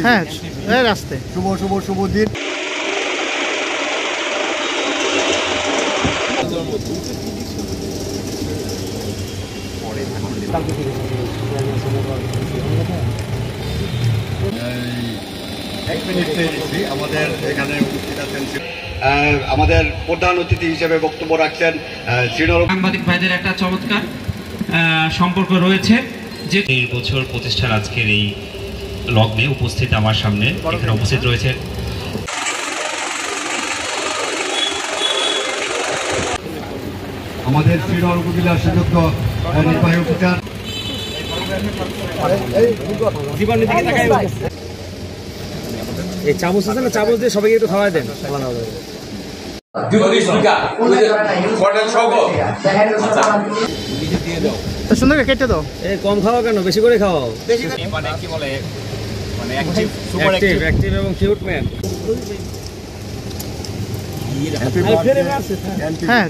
হ্যাঁ রাস্তায় শুভ শুভ শুভ দিন। আমাদের এখানে উপস্থিত আছেন আমাদের প্রধান অতিথি হিসেবে বক্তব্য রাখছেন সাংবাদিক ভাইদের একটা চমৎকার সম্পর্ক রয়েছে যে এই বছর প্রতিষ্ঠার আজকের এই লগ্নে উপস্থিত আমার সামনে এখানে উপস্থিত রয়েছে আমাদের শ্রীনগর উপজেলার সুযোগ্য নির্বাহী অফিসার। এই চামচ আছে না, চামচ দিয়ে সবাইকে একটু খাওয়াই দেন। সুন্দর কেটে দাও। কম খাওয়া কেন, বেশি করে খাওয়াও। মানে কি বলে মানে অ্যাক্টিভ এবং কিউট ম্যান। হ্যাঁ